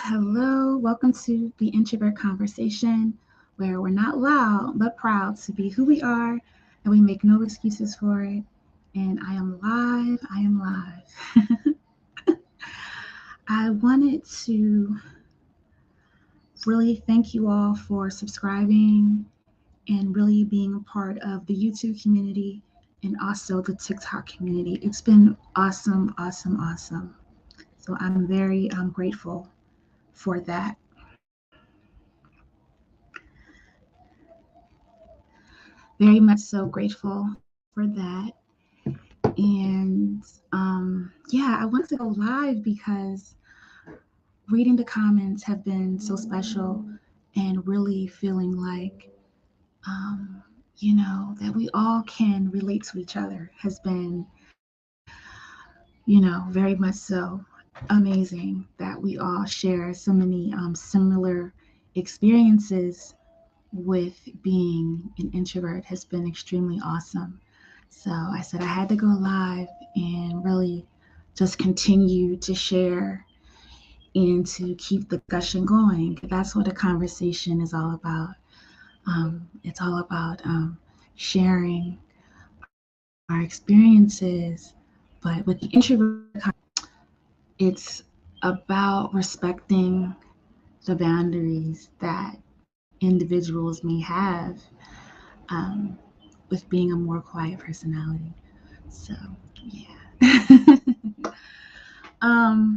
Hello. Welcome to the Introvert Conversation, where we're not loud but proud to be who we are and we make no excuses for it. And I am live. I wanted to really thank you all for subscribing and really being a part of the YouTube community and also the TikTok community. It's been awesome. So I'm very grateful for that. Very much so grateful for that. And I wanted to go live because reading the comments have been so special and really feeling like, that we all can relate to each other has been, very much so amazing that we all share so many similar experiences with being an introvert has been extremely awesome. So I said I had to go live and really just continue to share and to keep the discussion going. That's what a conversation is all about. It's all about sharing our experiences, but with the introvert, it's about respecting the boundaries that individuals may have um, with being a more quiet personality. So, yeah.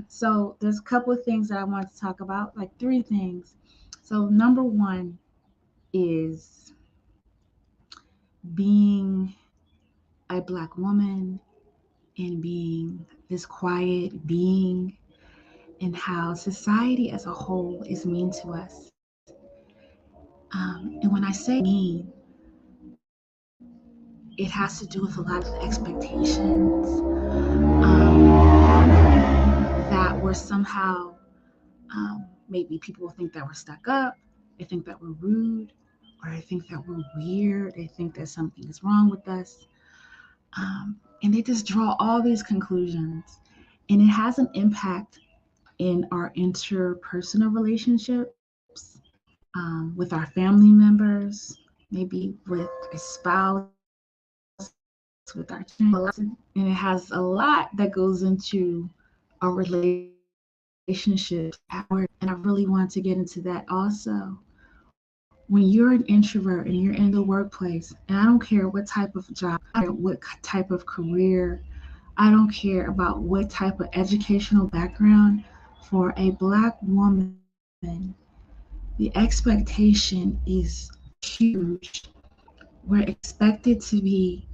So there's a couple of things that I want to talk about, like three things. So number one is being a Black woman and being this quiet being and how society as a whole is mean to us. And when I say mean, it has to do with a lot of expectations that we're somehow, maybe people think that we're stuck up, they think that we're rude, or they think that we're weird, they think that something is wrong with us. And they just draw all these conclusions. And it has an impact in our interpersonal relationships, with our family members, maybe with a spouse, with our children. And it has a lot that goes into our relationships at work. And I really want to get into that also. When you're an introvert and you're in the workplace, and I don't care what type of job, I don't care what type of career, I don't care about what type of educational background, for a Black woman, the expectation is huge. We're expected to be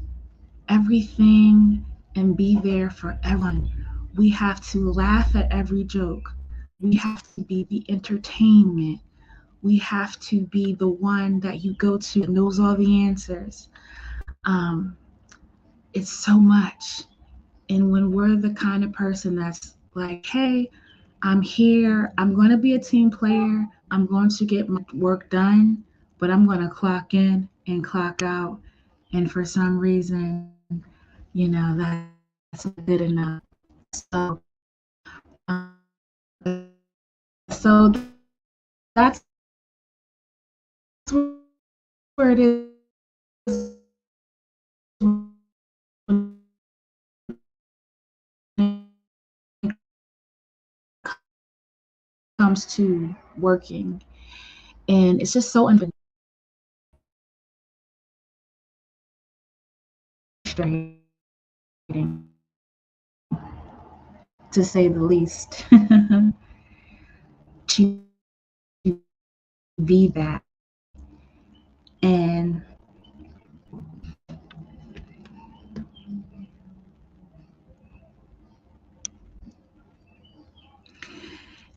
everything and be there for everyone. We have to laugh at every joke. We have to be the entertainment. We have to be the one that you go to and knows all the answers. Um, it's so much. And when we're the kind of person that's like, hey, I'm here, I'm going to be a team player, I'm going to get my work done, but I'm going to clock in and clock out. And for some reason, that's not good enough. So, so that's where it is when it comes to working. And it's just so frustrating, to say the least, to be that.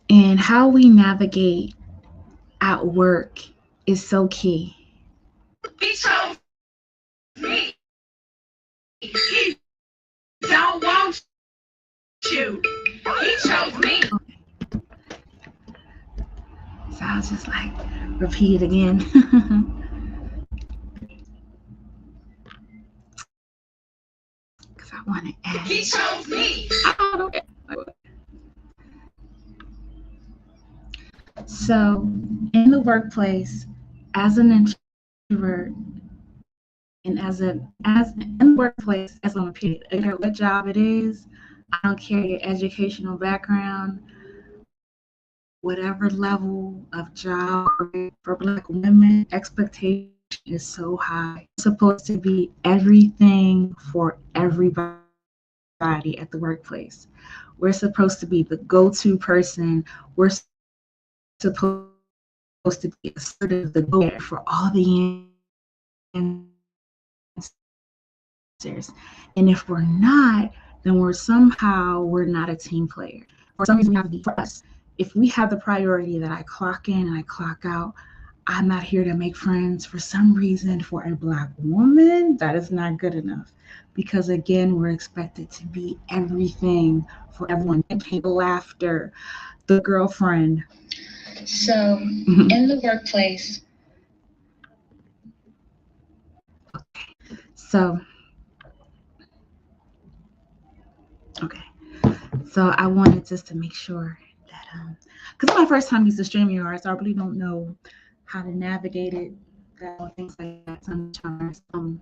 And how we navigate at work is so key. He chose me. He don't want you. He chose me. So I'll just like repeat it again. Because I want to add. He chose me. I don't. So, in the workplace, as an introvert, and as in the workplace, as on a period, no matter what job it is, I don't care your educational background, whatever level of job for Black women, expectation is so high. It's supposed to be everything for everybody at the workplace. We're supposed to be the go-to person. We're supposed to be assertive, the go for all the answers. And if we're not, then we're not a team player. For some reason, we have to be for us. If we have the priority that I clock in and I clock out, I'm not here to make friends. For some reason, for a Black woman, that is not good enough. Because again, we're expected to be everything for everyone. Laughter, the girlfriend. So, in the workplace. So, So I wanted just to make sure that, because it's my first time using StreamYard, so I really don't know how to navigate it, things like that sometimes, on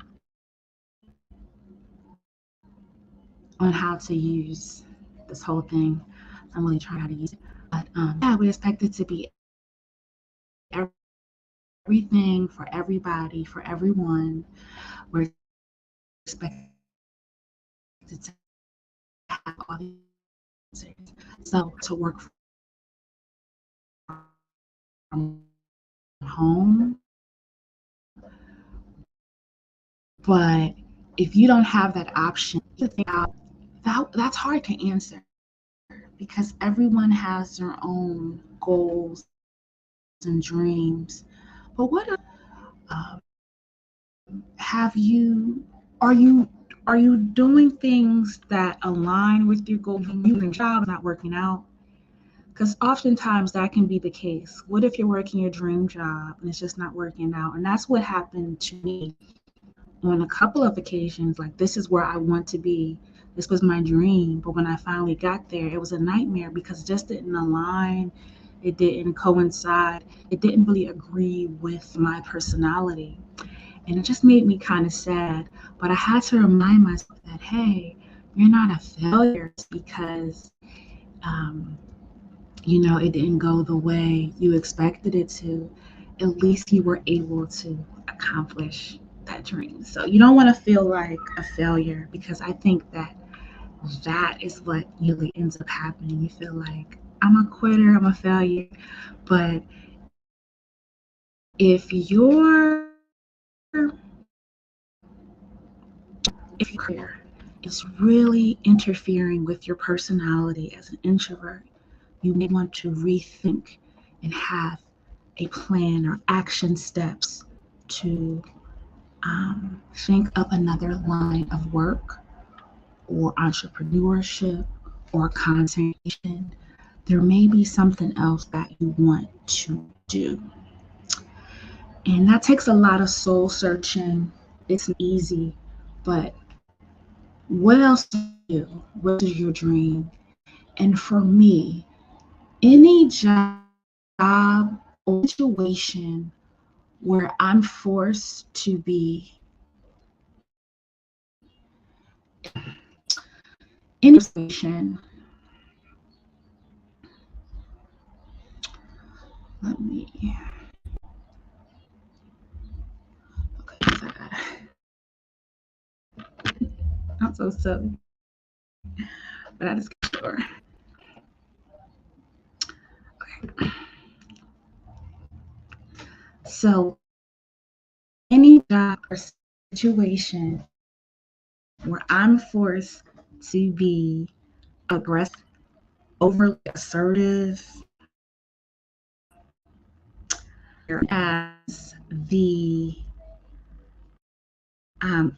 how to use this whole thing. I'm really trying how to use it. But yeah, we expect it to be everything for everybody, for everyone. We're expected to have all these answers. So to work from home. But if you don't have that option, you think that's hard to answer because everyone has their own goals and dreams. But what are you doing things that align with your goals? Your job not working out? Because oftentimes that can be the case. What if you're working your dream job and it's just not working out? And that's what happened to me on a couple of occasions. Like, this is where I want to be. This was my dream. But when I finally got there, it was a nightmare because it just didn't align. It didn't coincide. It didn't really agree with my personality. And it just made me kind of sad. But I had to remind myself that, hey, you're not a failure because, it didn't go the way you expected it to. At least you were able to accomplish that dream. So you don't want to feel like a failure, because I think that is what usually ends up happening. You feel like, I'm a quitter, I'm a failure. But if your career is really interfering with your personality as an introvert, you may want to rethink and have a plan or action steps to think of another line of work or entrepreneurship or content creation. There may be something else that you want to do. And that takes a lot of soul searching. It's not easy, but what else do you do? What is your dream? And for me, any job or situation where I'm forced to be in a situation, let me, okay, I'm so silly, but I just got sure. Okay. So, any job or situation where I'm forced to be aggressive, overly assertive, as the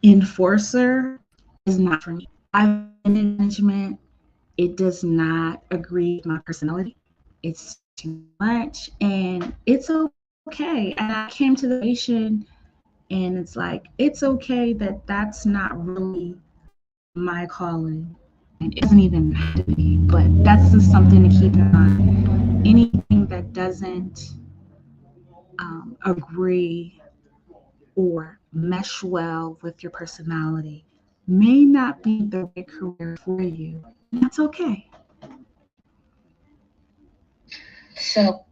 enforcer is not for me. I've been in management. It does not agree with my personality. It's too much, and it's okay. And I came to the nation, and it's like, it's okay that that's not really my calling. It doesn't even have to be, but that's just something to keep in mind. Anything that doesn't agree or mesh well with your personality may not be the right career for you. And that's okay. So,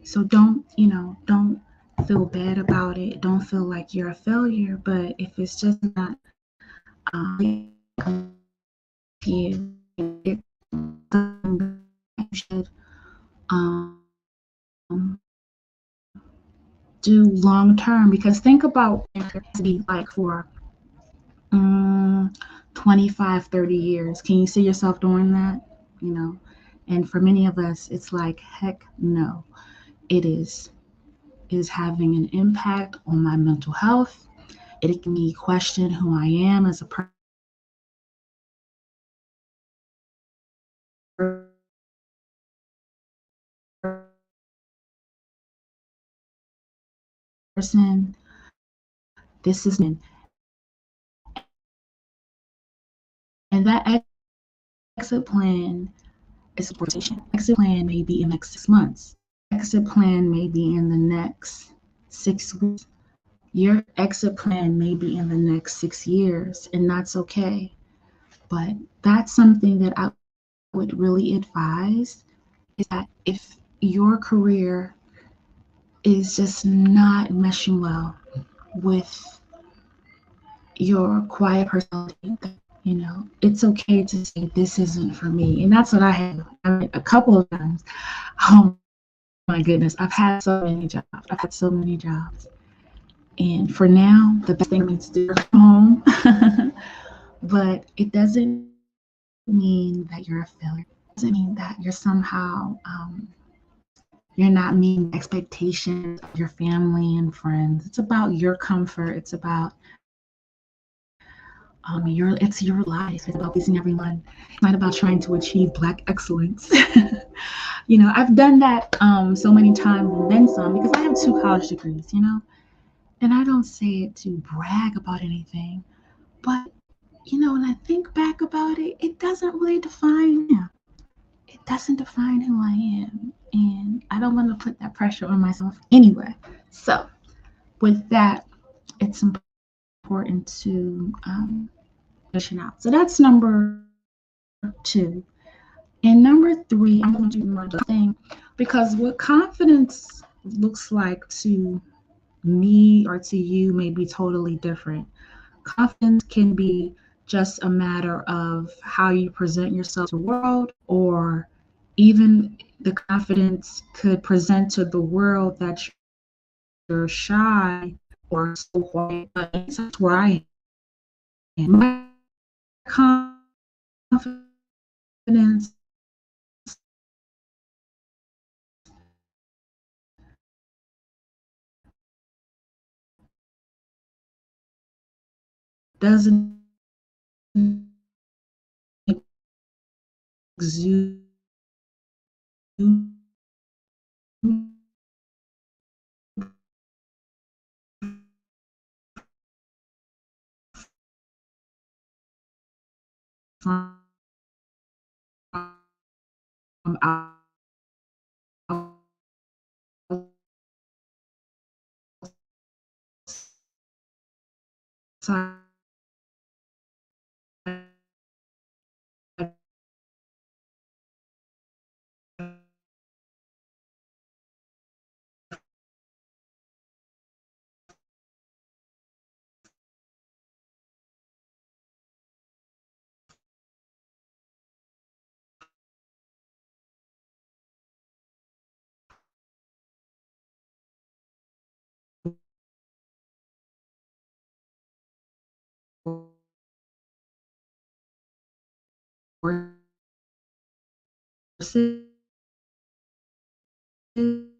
So don't feel bad about it. Don't feel like you're a failure. But if it's just not you, it's something that you should um, do long term. Because think about what it to be like for um, 25, 30 years. Can you see yourself doing that? You know, and for many of us, it's like, heck no. It is having an impact on my mental health. It can me question who I am as a person. This is and that exit plan is a rotation. Exit plan may be in the next 6 months. Exit plan may be in the next 6 weeks. Your exit plan may be in the next 6 years, and that's okay. But that's something that I would really advise is that if your career is just not meshing well with your quiet personality, it's okay to say this isn't for me. And that's what I had. I mean, a couple of times. Oh my goodness, I've had so many jobs. I've had so many jobs. And for now, the best thing for me to do is home. But it doesn't mean that you're a failure. It doesn't mean that you're somehow you're not meeting the expectations of your family and friends. It's about your comfort. It's about it's your life. It's about pleasing everyone. It's not about trying to achieve black excellence. I've done that so many times and then some because I have 2 college degrees. And I don't say it to brag about anything, but when I think back about it, it doesn't really define me. It doesn't define who I am, and I don't want to put that pressure on myself anyway. So with that, it's important to out. So that's number 2. And number 3, I'm going to do more thing because what confidence looks like to me or to you may be totally different. Confidence can be just a matter of how you present yourself to the world, or even the confidence could present to the world that you're shy or so quiet. But that's where I am. My confidence doesn't exude from outside horses